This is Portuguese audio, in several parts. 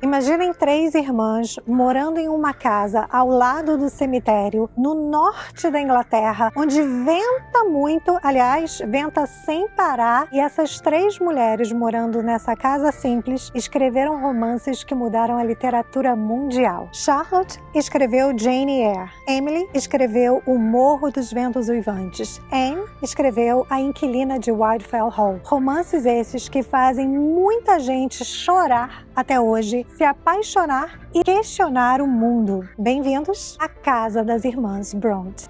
Imaginem 3 irmãs morando em uma casa ao lado do cemitério, no norte da Inglaterra, onde venta muito, aliás, venta sem parar, e essas 3 mulheres morando nessa casa simples escreveram romances que mudaram a literatura mundial. Charlotte escreveu Jane Eyre. Emily escreveu O Morro dos Ventos Uivantes. Anne escreveu A Inquilina de Wildfell Hall. Romances esses que fazem muita gente chorar até hoje, se apaixonar e questionar o mundo. Bem-vindos à Casa das Irmãs Bronte.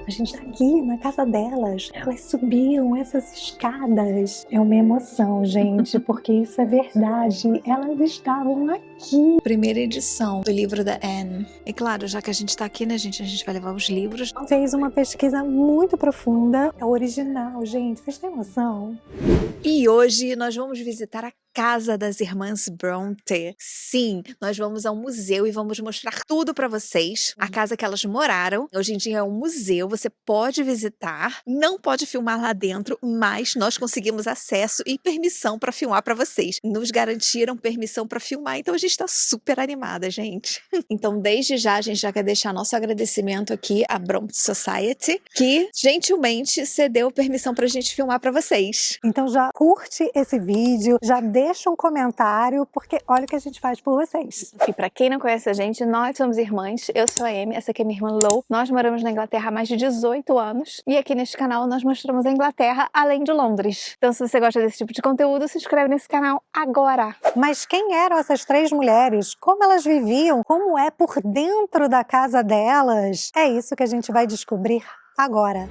A gente tá aqui na casa delas. Elas subiam essas escadas. É uma emoção, gente, porque isso é verdade. Elas estavam aqui. Primeira edição do livro da Anne. E claro, já que a gente tá aqui, né, gente? A gente vai levar os livros. Fez uma pesquisa muito profunda. É original, gente. Vocês têm noção? E hoje nós vamos visitar a Casa das Irmãs Bronte. Sim, nós vamos ao museu e vamos mostrar tudo para vocês. A casa que elas moraram. Hoje em dia é um museu, você pode visitar. Não pode filmar lá dentro, mas nós conseguimos acesso e permissão para filmar para vocês. Nos garantiram permissão para filmar, então a gente está super animada, gente. Então, desde já, a gente já quer deixar nosso agradecimento aqui à Bronte Society, que gentilmente cedeu permissão para a gente filmar para vocês. Então já curte esse vídeo, já deixa um comentário, porque olha o que a gente faz por vocês. E pra quem não conhece a gente, nós somos irmãs. Eu sou a Amy, essa aqui é minha irmã Lou. Nós moramos na Inglaterra há mais de 18 anos. E aqui neste canal nós mostramos a Inglaterra além de Londres. Então se você gosta desse tipo de conteúdo, se inscreve nesse canal agora. Mas quem eram essas 3 mulheres? Como elas viviam? Como é por dentro da casa delas? É isso que a gente vai descobrir agora.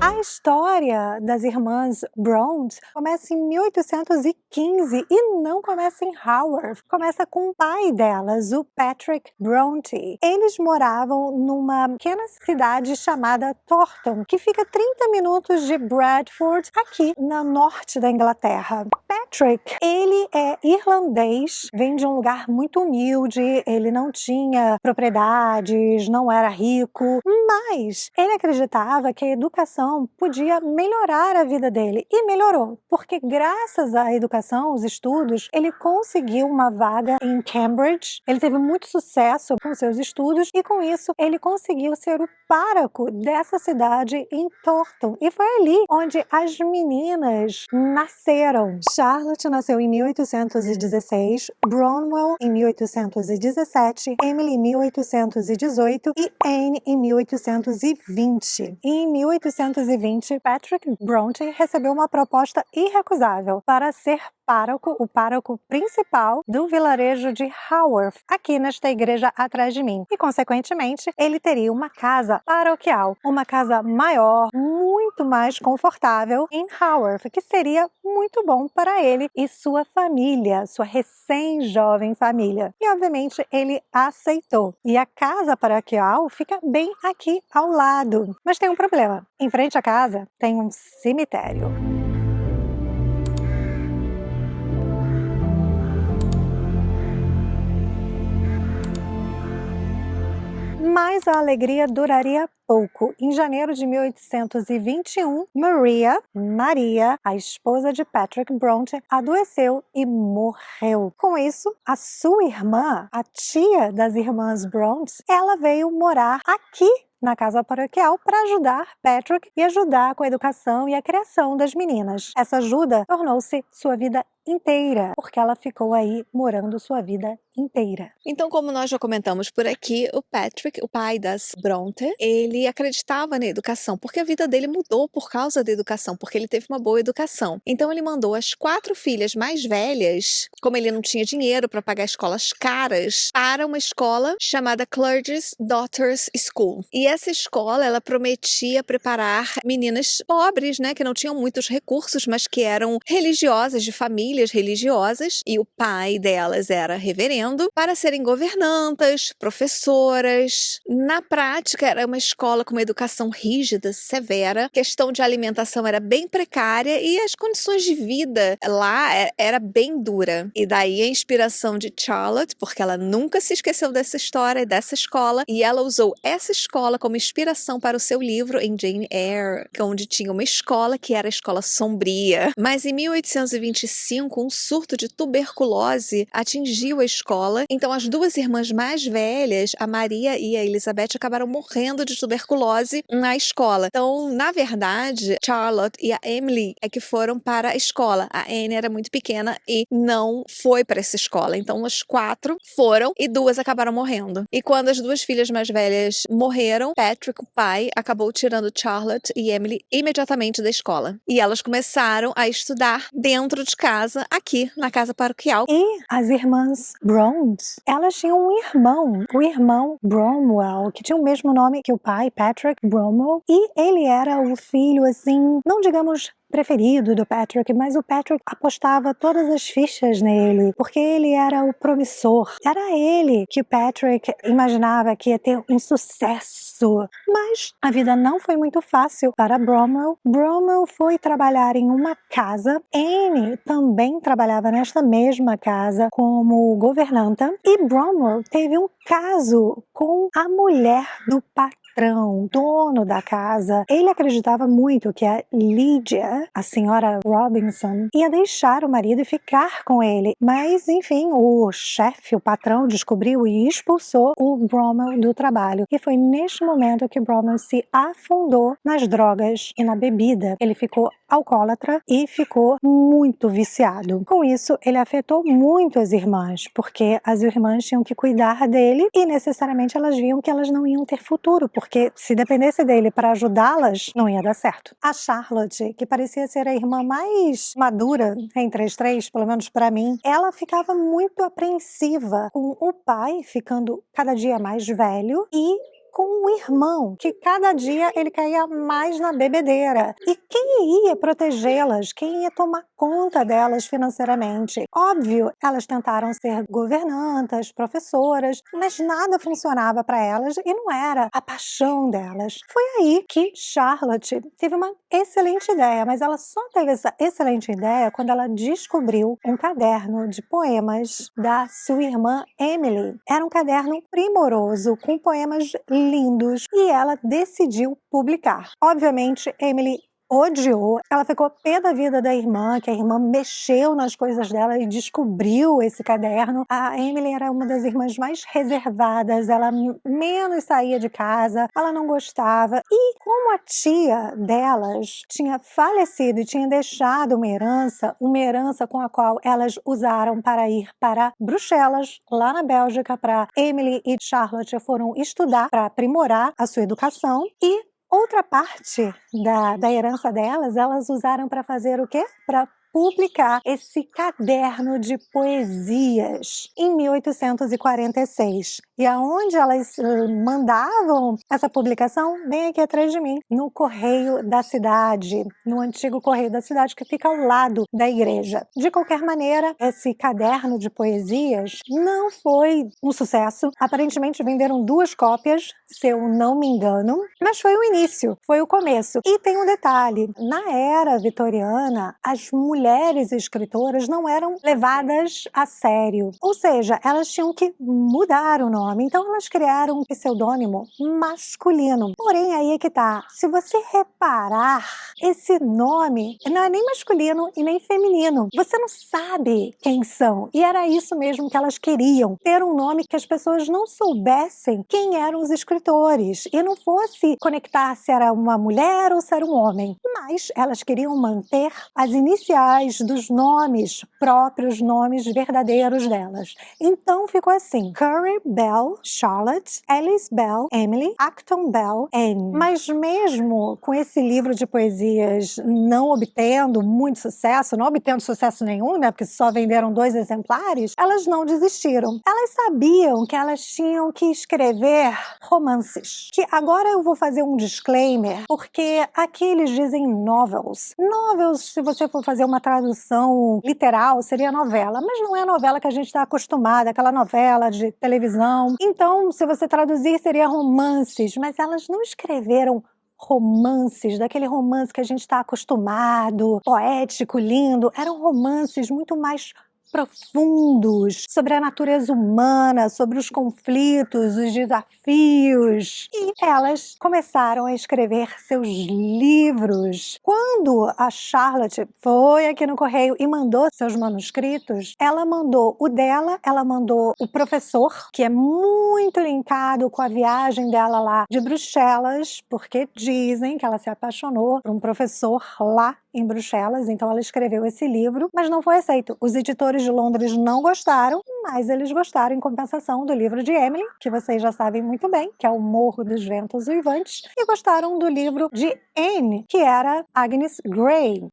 A história das irmãs Bronte começa em 1815 e não começa em Haworth. Começa com o pai delas, o Patrick Bronte. Eles moravam numa pequena cidade chamada Thornton, que fica 30 minutos de Bradford, aqui no norte da Inglaterra. Patrick, ele é irlandês, vem de um lugar muito humilde, ele não tinha propriedades, não era rico, mas ele acreditava que a educação podia melhorar a vida dele, e melhorou, porque graças à educação, os estudos, ele conseguiu uma vaga em Cambridge, ele teve muito sucesso com seus estudos, e com isso ele conseguiu ser o pároco dessa cidade em Thornton, e foi ali onde as meninas nasceram. Charlotte nasceu em 1816, Bronwell em 1817, Emily em 1818 e Anne em 1820. Em 1820, Patrick Bronte recebeu uma proposta irrecusável para ser pároco, o pároco principal do vilarejo de Haworth, aqui nesta igreja atrás de mim. E, consequentemente, ele teria uma casa paroquial, uma casa maior, muito mais confortável em Haworth, que seria muito bom para ele e sua família, sua recém-jovem família. E, obviamente, ele aceitou. E a casa paroquial fica bem aqui ao lado. Mas tem um problema. Em frente à casa tem um cemitério. Mas a alegria duraria pouco. Em janeiro de 1821, Maria, a esposa de Patrick Bronte, adoeceu e morreu. Com isso, a sua irmã, a tia das irmãs Bronte, ela veio morar aqui na casa paroquial para ajudar Patrick e ajudar com a educação e a criação das meninas. Essa ajuda tornou-se sua vida inteira, porque ela ficou aí morando sua vida inteira. Então, como nós já comentamos por aqui, o Patrick, o pai das Bronte, ele acreditava na educação, porque a vida dele mudou por causa da educação, porque ele teve uma boa educação. Então, ele mandou as 4 filhas mais velhas, como ele não tinha dinheiro para pagar escolas caras, para uma escola chamada Clergy's Daughters School. E essa escola, ela prometia preparar meninas pobres, né, que não tinham muitos recursos, mas que eram religiosas, de famílias religiosas, e o pai delas era reverendo, para serem governantas, professoras. Na prática, era uma escola com uma educação rígida, severa, questão de alimentação era bem precária e as condições de vida lá era bem dura. E daí a inspiração de Charlotte, porque ela nunca se esqueceu dessa história e dessa escola, e ela usou essa escola como inspiração para o seu livro em Jane Eyre, onde tinha uma escola que era a escola sombria. Mas em 1825, um surto de tuberculose atingiu a escola. Então as 2 irmãs mais velhas, a Maria e a Elizabeth, acabaram morrendo de tuberculose na escola. Então, na verdade, Charlotte e a Emily é que foram para a escola. A Anne era muito pequena e não foi para essa escola. Então as 4 foram e 2 acabaram morrendo. E quando as 2 filhas mais velhas morreram, Patrick, o pai, acabou tirando Charlotte e Emily imediatamente da escola. E elas começaram a estudar dentro de casa, aqui na casa paroquial. E as irmãs Bronte, elas tinham um irmão, o irmão Bromwell, que tinha o mesmo nome que o pai, Patrick Bromwell, e ele era o filho, assim, não digamos preferido do Patrick, mas o Patrick apostava todas as fichas nele, porque ele era o promissor. Era ele que o Patrick imaginava que ia ter um sucesso. Mas a vida não foi muito fácil para Bromwell. Bromwell foi trabalhar em uma casa. Anne também trabalhava nesta mesma casa como governanta. E Bromwell teve um caso com a mulher do patrão, dono da casa. Ele acreditava muito que a Lydia, a senhora Robinson, ia deixar o marido e ficar com ele. Mas, enfim, o chefe, o patrão, descobriu e expulsou o Bromwell do trabalho. E foi neste momento que Bromwell se afundou nas drogas e na bebida. Ele ficou alcoólatra e ficou muito viciado. Com isso, ele afetou muito as irmãs, porque as irmãs tinham que cuidar dele e necessariamente elas viam que elas não iam ter futuro, porque se dependesse dele para ajudá-las, não ia dar certo. A Charlotte, que parecia ser a irmã mais madura entre as 3, pelo menos para mim, ela ficava muito apreensiva com o pai ficando cada dia mais velho e com um irmão que cada dia ele caía mais na bebedeira. E quem ia protegê-las? Quem ia tomar conta delas financeiramente? Óbvio, elas tentaram ser governantas, professoras, mas nada funcionava para elas e não era a paixão delas. Foi aí que Charlotte teve uma excelente ideia, mas ela só teve essa excelente ideia quando ela descobriu um caderno de poemas da sua irmã Emily. Era um caderno primoroso, com poemas lindos, e ela decidiu publicar. Obviamente, Emily odiou, ela ficou pé da vida da irmã, que a irmã mexeu nas coisas dela e descobriu esse caderno. A Emily era uma das irmãs mais reservadas, ela menos saía de casa, ela não gostava. E como a tia delas tinha falecido e tinha deixado uma herança com a qual elas usaram para ir para Bruxelas, lá na Bélgica, para Emily e Charlotte foram estudar para aprimorar a sua educação, e outra parte da herança delas, elas usaram para fazer o quê? Para publicar esse caderno de poesias em 1846. E aonde elas mandavam essa publicação? Bem aqui atrás de mim, no Correio da Cidade, no antigo Correio da Cidade, que fica ao lado da igreja. De qualquer maneira, esse caderno de poesias não foi um sucesso. Aparentemente venderam 2 cópias, se eu não me engano, mas foi o início, foi o começo. E tem um detalhe, na era vitoriana, as mulheres escritoras não eram levadas a sério, ou seja, elas tinham que mudar o nome. Então elas criaram um pseudônimo masculino. Porém, aí é que tá. Se você reparar, esse nome não é nem masculino e nem feminino. Você não sabe quem são. E era isso mesmo que elas queriam. Ter um nome que as pessoas não soubessem quem eram os escritores. E não fosse conectar se era uma mulher ou se era um homem. Mas elas queriam manter as iniciais atrás dos nomes próprios, nomes verdadeiros delas. Então ficou assim: Curry Bell, Charlotte, Alice Bell, Emily, Acton Bell, Anne. Mas mesmo com esse livro de poesias não obtendo muito sucesso, não obtendo sucesso nenhum, né, porque só venderam 2 exemplares, elas não desistiram. Elas sabiam que elas tinham que escrever romances. Que agora eu vou fazer um disclaimer, porque aqui eles dizem novels. Novels, se você for fazer uma tradução literal, seria novela, mas não é a novela que a gente está acostumada, aquela novela de televisão. Então, se você traduzir, seria romances, mas elas não escreveram romances, daquele romance que a gente está acostumado, poético, lindo. Eram romances muito mais profundos, sobre a natureza humana, sobre os conflitos, os desafios. E elas começaram a escrever seus livros. Quando a Charlotte foi aqui no correio e mandou seus manuscritos, ela mandou o dela, ela mandou o professor, que é muito linkado com a viagem dela lá de Bruxelas, porque dizem que ela se apaixonou por um professor lá em Bruxelas, então ela escreveu esse livro, mas não foi aceito. Os editores de Londres não gostaram, mas eles gostaram em compensação do livro de Emily, que vocês já sabem muito bem, que é O Morro dos Ventos Uivantes, e gostaram do livro de Anne, que era Agnes Grey.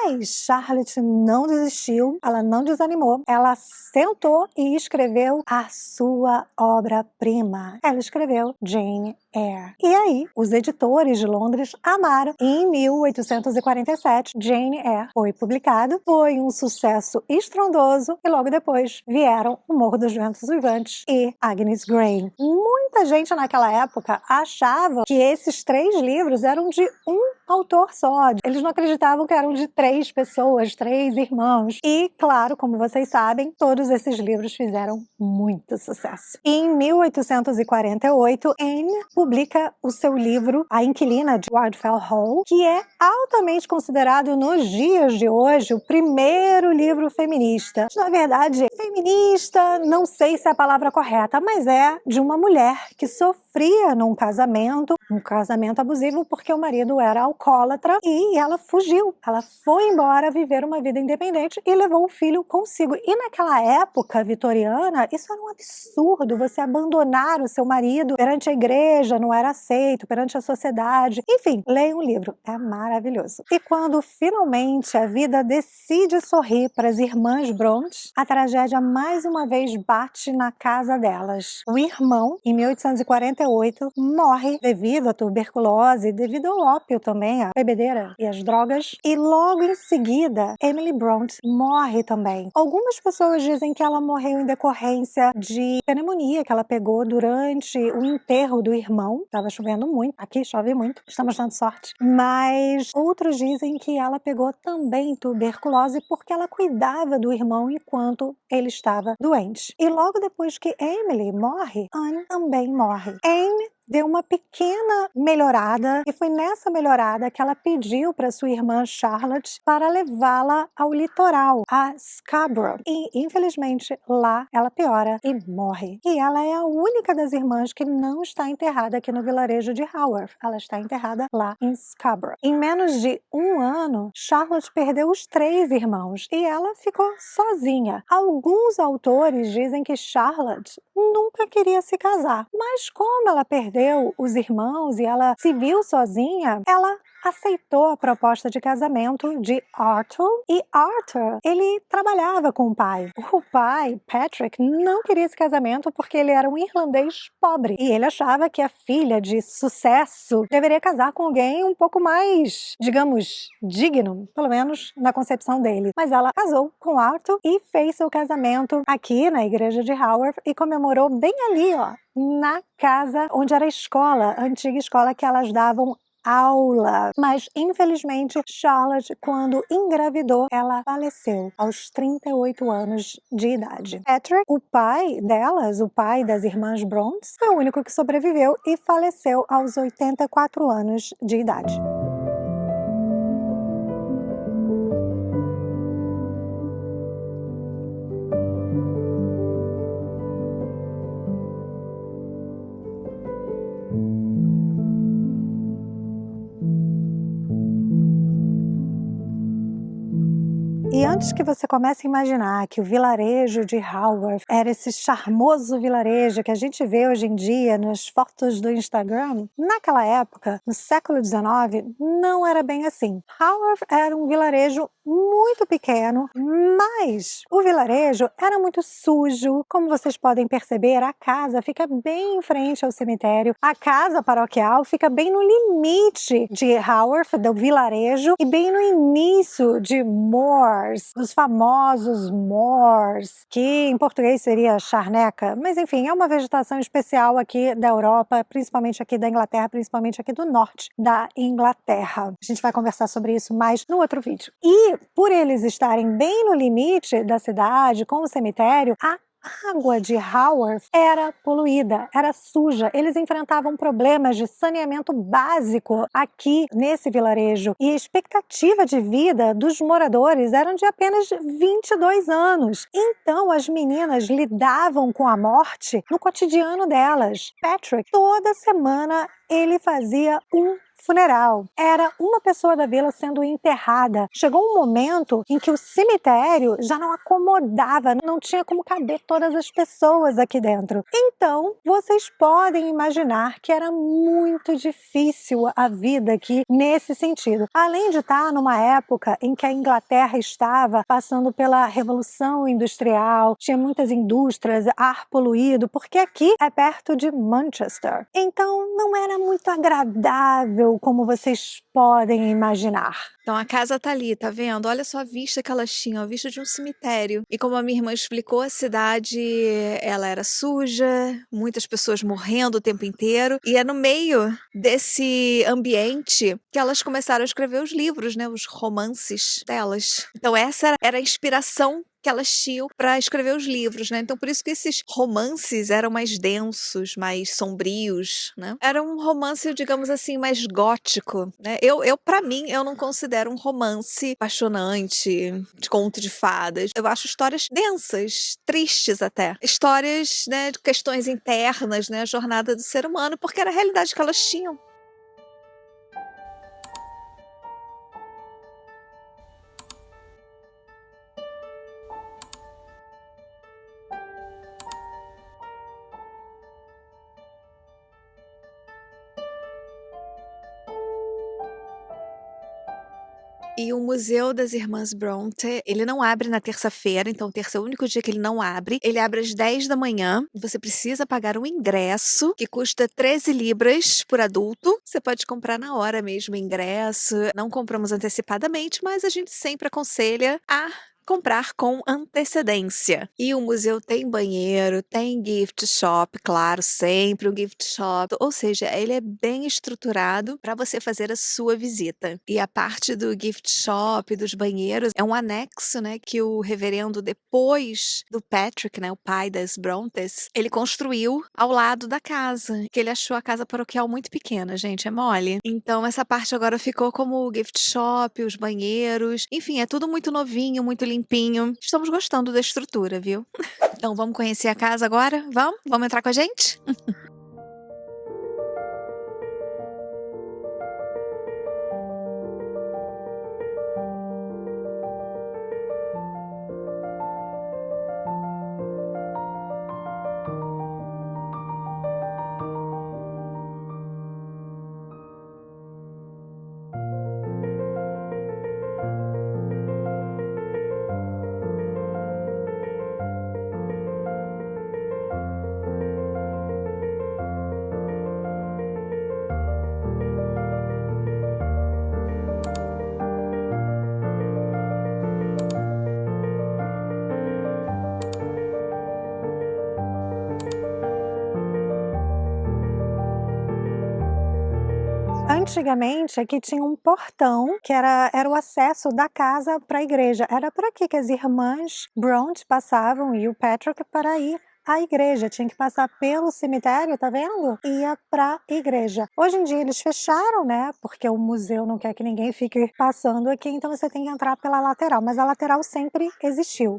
Mas Charlotte não desistiu, ela não desanimou, ela sentou e escreveu a sua obra-prima. Ela escreveu Jane Eyre. E aí, os editores de Londres amaram. Em 1847, Jane Eyre foi publicado, foi um sucesso estrondoso e logo depois vieram O Morro dos Ventos Uivantes e Agnes Grey. Muita gente naquela época achava que esses 3 livros eram de um autor só. Eles não acreditavam que eram de 3 pessoas, 3 irmãos. E, claro, como vocês sabem, todos esses livros fizeram muito sucesso. E em 1848, Anne publica o seu livro A Inquilina de Wildfell Hall, que é altamente considerado nos dias de hoje o primeiro livro feminista. Na verdade, feminista, não sei se é a palavra correta, mas é de uma mulher que sofria num casamento, um casamento abusivo, porque o marido era alcoólatra e ela fugiu. Ela foi embora viver uma vida independente e levou o filho consigo. E naquela época vitoriana, isso era um absurdo, você abandonar o seu marido perante a igreja, não era aceito, perante a sociedade. Enfim, leia um livro, é maravilhoso. E quando finalmente a vida decide sorrir para as irmãs Bronte, a tragédia mais uma vez bate na casa delas. O irmão, em 1848, morre devido à tuberculose, devido ao ópio também, a bebedeira e as drogas. E logo em seguida, Emily Bronte morre também. Algumas pessoas dizem que ela morreu em decorrência de pneumonia que ela pegou durante o enterro do irmão. Estava chovendo muito, aqui chove muito, estamos dando sorte. Mas outros dizem que ela pegou também tuberculose porque ela cuidava do irmão enquanto ele estava doente. E logo depois que Emily morre, Anne também morre. Anne deu uma pequena melhorada e foi nessa melhorada que ela pediu para sua irmã Charlotte para levá-la ao litoral, a Scarborough. E, infelizmente, lá ela piora e morre. E ela é a única das irmãs que não está enterrada aqui no vilarejo de Haworth. Ela está enterrada lá em Scarborough. Em menos de 1 ano, Charlotte perdeu os 3 irmãos e ela ficou sozinha. Alguns autores dizem que Charlotte nunca queria se casar, mas como ela perdeu os irmãos e ela se viu sozinha, ela aceitou a proposta de casamento de Arthur. E Arthur, ele trabalhava com o pai. O pai, Patrick, não queria esse casamento porque ele era um irlandês pobre. E ele achava que a filha de sucesso deveria casar com alguém um pouco mais, digamos, digno, pelo menos na concepção dele. Mas ela casou com Arthur e fez seu casamento aqui na igreja de Haworth e comemorou bem ali, ó, na casa onde era a escola, a antiga escola que elas davam aula. Mas, infelizmente, Charlotte, quando engravidou, ela faleceu aos 38 anos de idade. Patrick, o pai delas, o pai das irmãs Bronte, foi o único que sobreviveu e faleceu aos 84 anos de idade. Antes que você comece a imaginar que o vilarejo de Haworth era esse charmoso vilarejo que a gente vê hoje em dia nas fotos do Instagram, naquela época, no século XIX, não era bem assim. Haworth era um vilarejo muito pequeno, mas o vilarejo era muito sujo. Como vocês podem perceber, a casa fica bem em frente ao cemitério. A casa paroquial fica bem no limite de Haworth, do vilarejo, e bem no início de Moors, dos famosos Moors, que em português seria charneca, mas enfim, é uma vegetação especial aqui da Europa, principalmente aqui da Inglaterra, principalmente aqui do norte da Inglaterra. A gente vai conversar sobre isso mais no outro vídeo. E por eles estarem bem no limite da cidade, com o cemitério, a água de Haworth era poluída, era suja. Eles enfrentavam problemas de saneamento básico aqui nesse vilarejo. E a expectativa de vida dos moradores eram de apenas 22 anos. Então as meninas lidavam com a morte no cotidiano delas. Patrick, toda semana, ele fazia um funeral. Era uma pessoa da vila sendo enterrada. Chegou um momento em que o cemitério já não acomodava, não tinha como caber todas as pessoas aqui dentro. Então, vocês podem imaginar que era muito difícil a vida aqui nesse sentido. Além de estar numa época em que a Inglaterra estava passando pela Revolução Industrial, tinha muitas indústrias, ar poluído, porque aqui é perto de Manchester. Então, não era muito agradável como vocês podem imaginar. Então a casa tá ali, tá vendo? Olha só a vista que elas tinham, a vista de um cemitério. E como a minha irmã explicou, a cidade, ela era suja, muitas pessoas morrendo o tempo inteiro. E é no meio desse ambiente que elas começaram a escrever os livros, né? Os romances delas. Então essa era a inspiração que elas tinham para escrever os livros, né? Então por isso que esses romances eram mais densos, mais sombrios, né? Era um romance, digamos assim, mais gótico, né? Para mim, eu não considero um romance apaixonante, de conto de fadas. Eu acho histórias densas, tristes até. Histórias, né, de questões internas, né? A jornada do ser humano, porque era a realidade que elas tinham. E o Museu das Irmãs Brontë, ele não abre na terça-feira, então terça é o único dia que ele não abre. Ele abre às 10 da manhã. Você precisa pagar um ingresso que custa 13 libras por adulto. Você pode comprar na hora mesmo o ingresso. Não compramos antecipadamente, mas a gente sempre aconselha a comprar com antecedência. E o museu tem banheiro, tem gift shop, claro, sempre um gift shop. Ou seja, ele é bem estruturado para você fazer a sua visita. E a parte do gift shop, dos banheiros, é um anexo, né, que o reverendo, depois do Patrick, né, o pai das Brontës, ele construiu ao lado da casa, que ele achou a casa paroquial muito pequena, gente, é mole. Então essa parte agora ficou como o gift shop, os banheiros, enfim, é tudo muito novinho, muito limpinho. Estamos gostando da estrutura, viu? Então vamos conhecer a casa agora? Vamos? Vamos entrar com a gente? Antigamente, aqui tinha um portão que era o acesso da casa para a igreja. Era por aqui que as irmãs Brontë passavam e o Patrick para ir à igreja. Tinha que passar pelo cemitério, tá vendo? Ia para a igreja. Hoje em dia eles fecharam, né? Porque o museu não quer que ninguém fique passando aqui, então você tem que entrar pela lateral. Mas a lateral sempre existiu.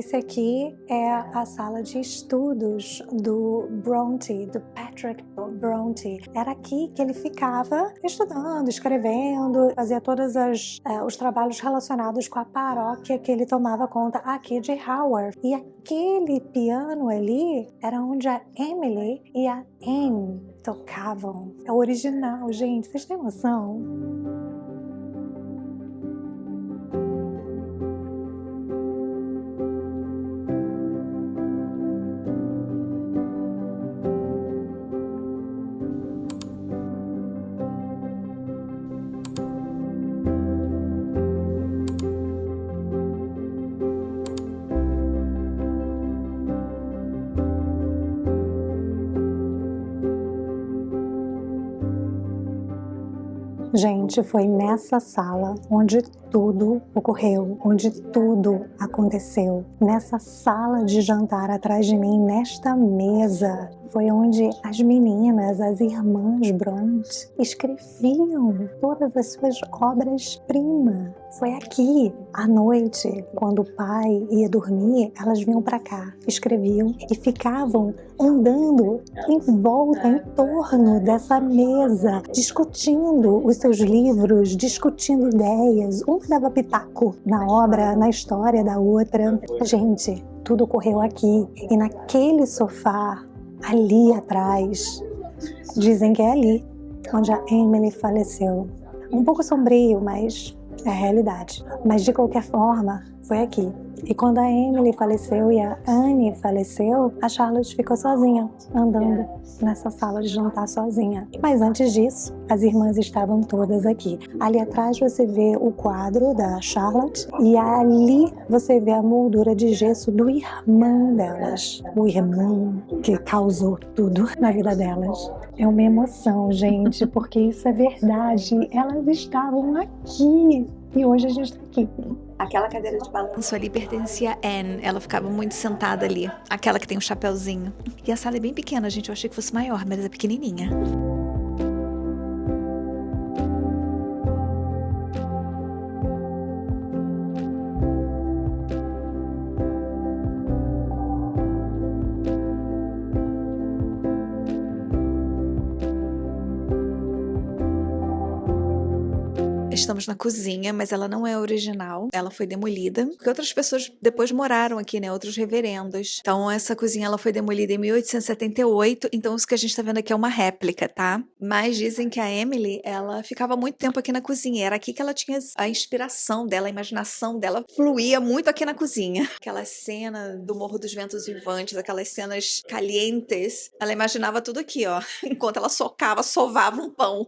Esse aqui é a sala de estudos do Bronte, do Patrick Bronte. Era aqui que ele ficava estudando, escrevendo, fazia todos os trabalhos relacionados com a paróquia que ele tomava conta aqui de Haworth. E aquele piano ali era onde a Emily e a Anne tocavam. É o original, gente, vocês têm noção? Gente, foi nessa sala onde tudo ocorreu, onde tudo aconteceu. Nessa sala de jantar atrás de mim, nesta mesa, foi onde as meninas, as irmãs Bronte, escreviam todas as suas obras-primas. Foi aqui, à noite, quando o pai ia dormir, elas vinham para cá, escreviam e ficavam andando em volta, em torno dessa mesa, discutindo os seus livros, discutindo ideias. Uma dava pitaco na obra, na história da outra. Gente, tudo ocorreu aqui. E naquele sofá, ali atrás, dizem que é ali onde a Emily faleceu. Um pouco sombrio, mas é a realidade. Mas de qualquer forma, foi aqui. E quando a Emily faleceu e a Anne faleceu, a Charlotte ficou sozinha, andando nessa sala de jantar sozinha. Mas antes disso, as irmãs estavam todas aqui. Ali atrás você vê o quadro da Charlotte e ali você vê a moldura de gesso do irmão delas. O irmão que causou tudo na vida delas. É uma emoção, gente, porque isso é verdade. Elas estavam aqui e hoje a gente está aqui. Aquela cadeira de balanço ali pertencia a Anne. Ela ficava muito sentada ali. Aquela que tem um chapéuzinho. E a sala é bem pequena, gente. Eu achei que fosse maior, mas é pequenininha. Estamos na cozinha, mas ela não é original. Ela foi demolida, porque outras pessoas depois moraram aqui, né? Outros reverendos. Então, essa cozinha ela foi demolida em 1878. Então, isso que a gente tá vendo aqui é uma réplica, tá? Mas dizem que a Emily, ela ficava muito tempo aqui na cozinha. Era aqui que ela tinha a inspiração dela, a imaginação dela fluía muito aqui na cozinha. Aquela cena do Morro dos Ventos Vivantes, aquelas cenas calientes. Ela imaginava tudo aqui, ó. Enquanto ela sovava um pão.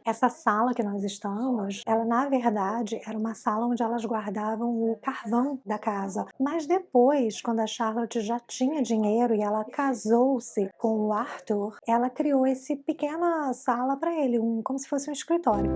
Essa sala que nós estamos, ela na verdade era uma sala onde elas guardavam o carvão da casa. Mas depois, quando a Charlotte já tinha dinheiro e ela casou-se com o Arthur, ela criou essa pequena sala para ele, como se fosse um escritório.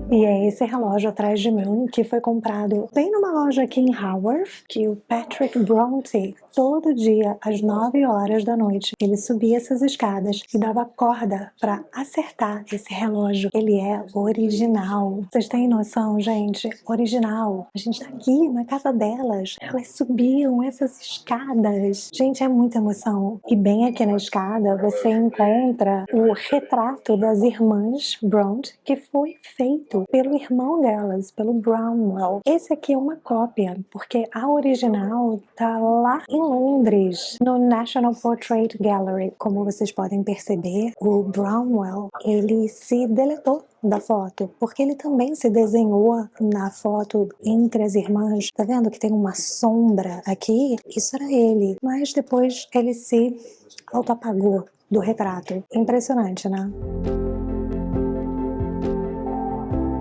E é esse relógio atrás de mim que foi comprado bem numa loja aqui em Haworth, que o Patrick Bronte, todo dia às 9 horas da noite, ele subia essas escadas e dava corda para acertar esse relógio. Ele é original. Vocês têm noção, gente? Original. A gente tá aqui na casa delas. Elas subiam essas escadas. Gente, é muita emoção. E bem aqui na escada você encontra o retrato das irmãs Bronte, que foi feito pelo irmão delas, pelo Bramwell. Esse aqui é uma cópia, porque a original tá lá em Londres, no National Portrait Gallery. Como vocês podem perceber, o Bramwell, ele se deletou da foto, porque ele também se desenhou na foto entre as irmãs. Tá vendo que tem uma sombra aqui? Isso era ele, mas depois ele se autoapagou do retrato. Impressionante, né?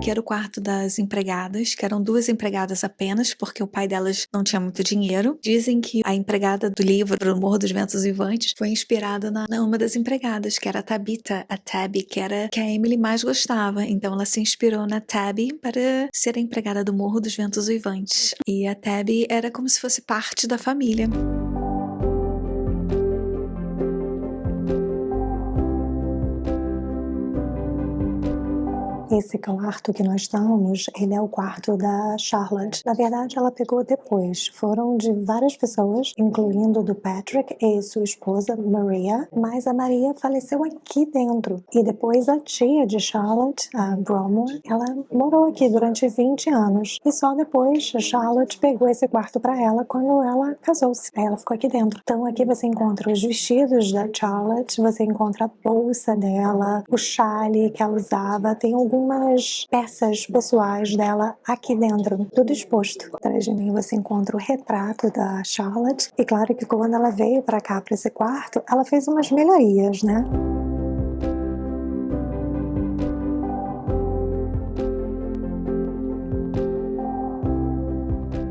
aqui era o quarto das empregadas, que eram 2 empregadas apenas, porque o pai delas não tinha muito dinheiro. Dizem que a empregada do livro, O Morro dos Ventos Vivantes, foi inspirada na uma das empregadas, que era a Tabitha, a Tabby, que era que a Emily mais gostava. Então ela se inspirou na Tabby para ser a empregada do Morro dos Ventos Vivantes. E a Tabby era como se fosse parte da família. Esse quarto que nós estamos, ele é o quarto da Charlotte. Na verdade, ela pegou depois. Foram de várias pessoas, incluindo do Patrick e sua esposa, Maria. Mas a Maria faleceu aqui dentro. E depois a tia de Charlotte, a Bromwell, ela morou aqui durante 20 anos. E só depois a Charlotte pegou esse quarto para ela quando ela casou-se. Aí ela ficou aqui dentro. Então aqui você encontra os vestidos da Charlotte, você encontra a bolsa dela, o chale que ela usava, tem algumas peças pessoais dela aqui dentro, tudo exposto. Atrás de mim você encontra o retrato da Charlotte. E claro que quando ela veio para cá, para esse quarto, ela fez umas melhorias, né?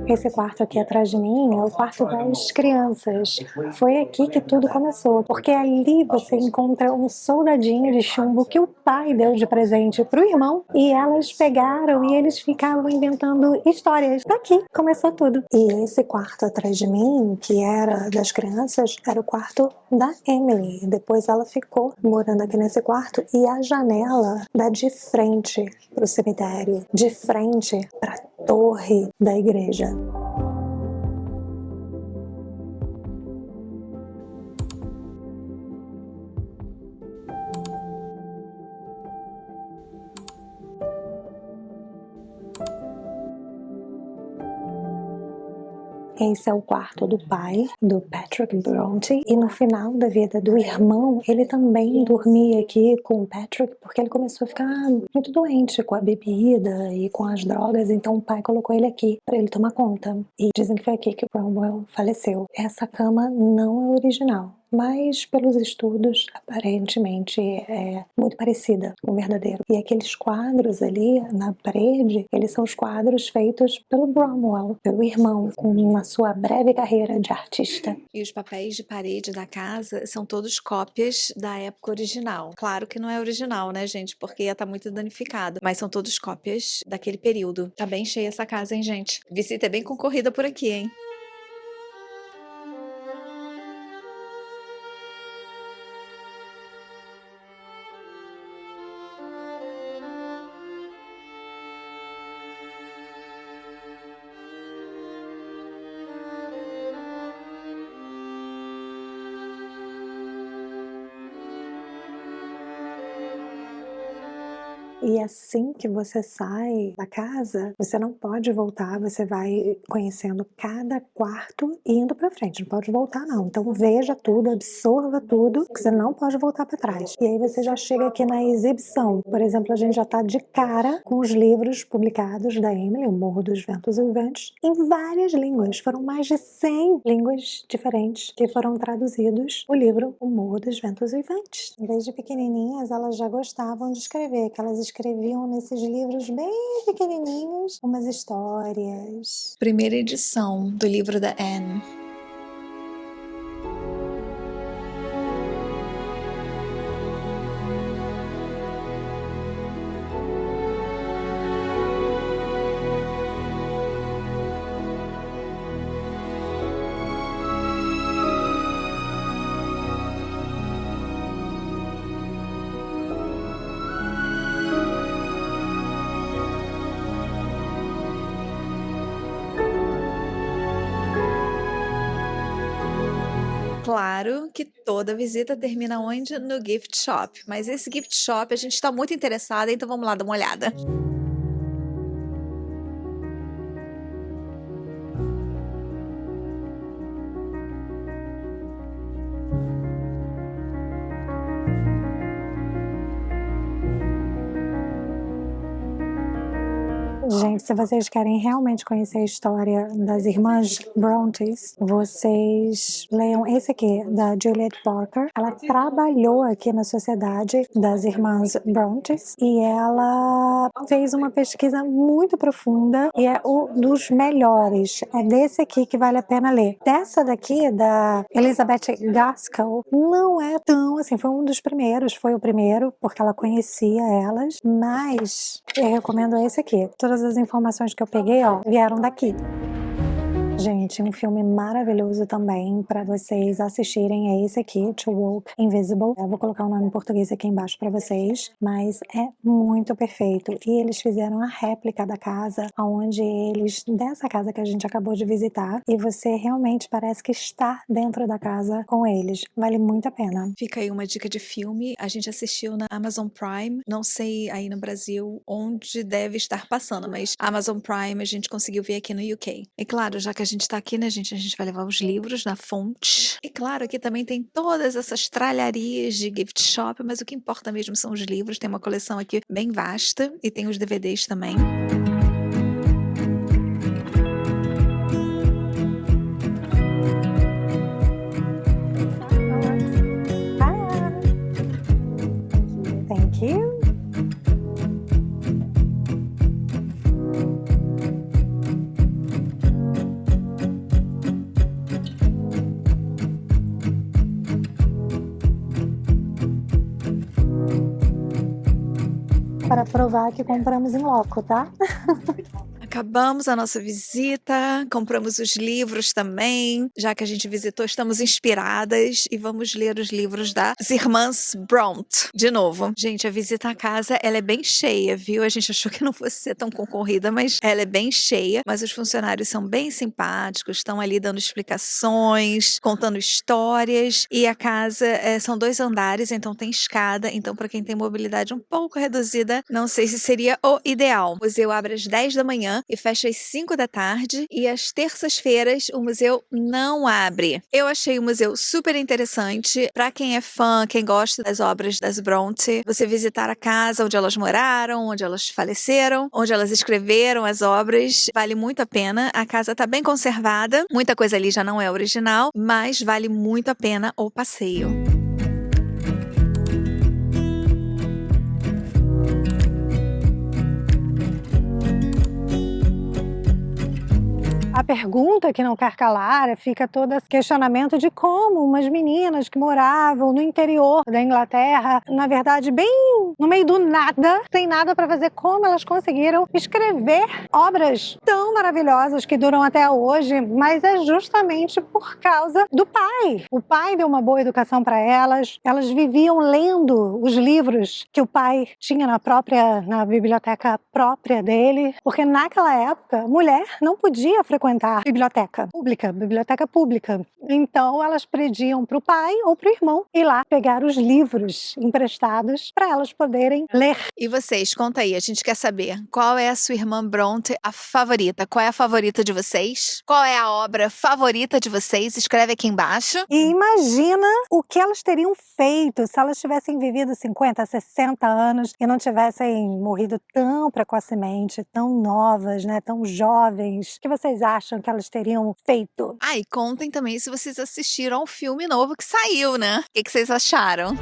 Esse quarto aqui atrás de mim é o quarto das crianças. Foi aqui que tudo começou, porque ali você encontra um soldadinho de chumbo que o pai deu de presente para o irmão e elas pegaram e eles ficavam inventando histórias. Daqui começou tudo. E esse quarto atrás de mim, que era das crianças, era o quarto da Emily. Depois ela ficou morando aqui nesse quarto e a janela dá de frente para o cemitério, de frente para a torre da igreja. Esse é o quarto do pai, do Patrick Bronte, e no final da vida do irmão, ele também dormia aqui com o Patrick, porque ele começou a ficar muito doente com a bebida e com as drogas, então o pai colocou ele aqui para ele tomar conta. E dizem que foi aqui que o Cromwell faleceu. Essa cama não é original, mas pelos estudos, aparentemente é muito parecida com o verdadeiro. E aqueles quadros ali na parede, eles são os quadros feitos pelo Bromwell, pelo irmão, com a sua breve carreira de artista. E os papéis de parede da casa são todos cópias da época original. Claro que não é original, né, gente? Porque ia estar muito danificado. Mas são todos cópias daquele período. Tá bem cheia essa casa, hein, gente? Visita é bem concorrida por aqui, hein? E assim que você sai da casa, você não pode voltar, você vai conhecendo cada quarto e indo pra frente, não pode voltar não. Então veja tudo, absorva tudo, que você não pode voltar para trás. E aí você já chega aqui na exibição. Por exemplo, a gente já tá de cara com os livros publicados da Emily, O Morro dos Ventos Vivantes, em várias línguas. Foram mais de 100 línguas diferentes que foram traduzidos o livro O Morro dos Ventos Vivantes. Desde pequenininhas, elas já gostavam de escrever, que elas escreviam nesses livros bem pequenininhos umas histórias. Primeira edição do livro da Anne. Claro que toda visita termina onde? No gift shop. Mas esse gift shop a gente está muito interessada, então vamos lá dar uma olhada. Gente, se vocês querem realmente conhecer a história das irmãs Brontes, vocês leiam esse aqui, da Juliet Parker. Ela trabalhou aqui na Sociedade das Irmãs Brontes e ela fez uma pesquisa muito profunda e é um dos melhores. É desse aqui que vale a pena ler. Dessa daqui, da Elizabeth Gaskell, não é tão assim, foi um dos primeiros, foi o primeiro, porque ela conhecia elas, mas eu recomendo esse aqui. Todas as informações que eu peguei, ó, vieram daqui. Gente, um filme maravilhoso também para vocês assistirem é esse aqui, To Walk Invisible. Eu vou colocar o nome em português aqui embaixo para vocês, mas é muito perfeito. E eles fizeram a réplica da casa, dessa casa que a gente acabou de visitar, e você realmente parece que está dentro da casa com eles. Vale muito a pena. Fica aí uma dica de filme. A gente assistiu na Amazon Prime. Não sei aí no Brasil onde deve estar passando, mas Amazon Prime a gente conseguiu ver aqui no UK. E claro, já que a gente tá aqui, né, gente? A gente vai levar os livros na fonte. E claro, aqui também tem todas essas tralharias de gift shop, mas o que importa mesmo são os livros. Tem uma coleção aqui bem vasta e tem os DVDs também. Thank you. Para provar que compramos em loco, tá? Acabamos a nossa visita, compramos os livros também. Já que a gente visitou, estamos inspiradas e vamos ler os livros das Irmãs Bronte de novo. Gente, a visita à casa, ela é bem cheia, viu? A gente achou que não fosse ser tão concorrida, mas ela é bem cheia. Mas os funcionários são bem simpáticos, estão ali dando explicações, contando histórias. E a casa são 2 andares, então tem escada. Então, para quem tem mobilidade um pouco reduzida, não sei se seria o ideal. O museu abre às 10 da manhã e fecha às 5 da tarde, e às terças-feiras o museu não abre. Eu achei o museu super interessante para quem é fã, quem gosta das obras das Bronte, você visitar a casa onde elas moraram, onde elas faleceram, onde elas escreveram as obras, vale muito a pena. A casa tá bem conservada, muita coisa ali já não é original, mas vale muito a pena o passeio. A pergunta que não quer calar fica todo esse questionamento de como umas meninas que moravam no interior da Inglaterra, na verdade bem no meio do nada, sem nada para fazer, como elas conseguiram escrever obras tão maravilhosas que duram até hoje, mas é justamente por causa do pai. O pai deu uma boa educação para elas, elas viviam lendo os livros que o pai tinha na biblioteca própria dele, porque naquela época, mulher não podia frequentar biblioteca pública. Então elas pediam para o pai ou para o irmão ir lá pegar os livros emprestados para elas poderem ler. E vocês, conta aí, a gente quer saber qual é a sua irmã Bronte, a favorita? Qual é a favorita de vocês? Qual é a obra favorita de vocês? Escreve aqui embaixo. E imagina o que elas teriam feito se elas tivessem vivido 50, 60 anos e não tivessem morrido tão precocemente, tão novas, né, tão jovens. O que vocês acham que elas teriam feito? Ah, e contem também se vocês assistiram ao filme novo que saiu, né? O que vocês acharam?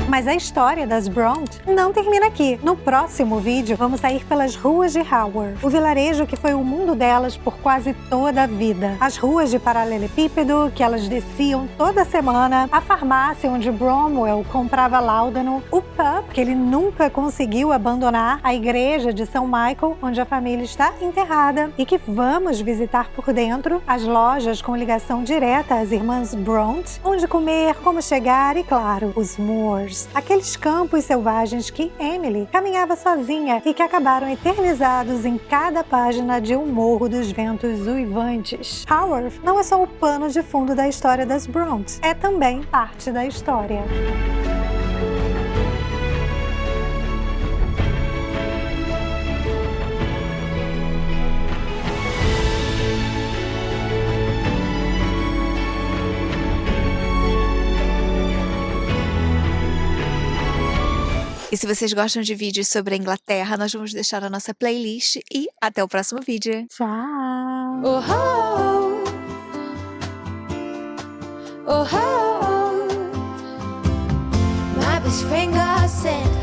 Mas a história das Bronte não termina aqui. No próximo vídeo, vamos sair pelas ruas de Haworth, o vilarejo que foi o mundo delas por quase toda a vida. As ruas de paralelepípedo que elas desciam toda semana, a farmácia onde Bromwell comprava láudano, o pub que ele nunca conseguiu abandonar, a igreja de São Michael, onde a família está enterrada e que vamos visitar por dentro, as lojas com ligação direta às irmãs Bronte, onde comer, como chegar e, claro, os moors. Aqueles campos selvagens que Emily caminhava sozinha e que acabaram eternizados em cada página de O Morro dos Ventos Uivantes. Haworth não é só o pano de fundo da história das Bronte, é também parte da história. E se vocês gostam de vídeos sobre a Inglaterra, nós vamos deixar a nossa playlist e até o próximo vídeo. Tchau! Oh, oh, oh, oh. My best friend got sent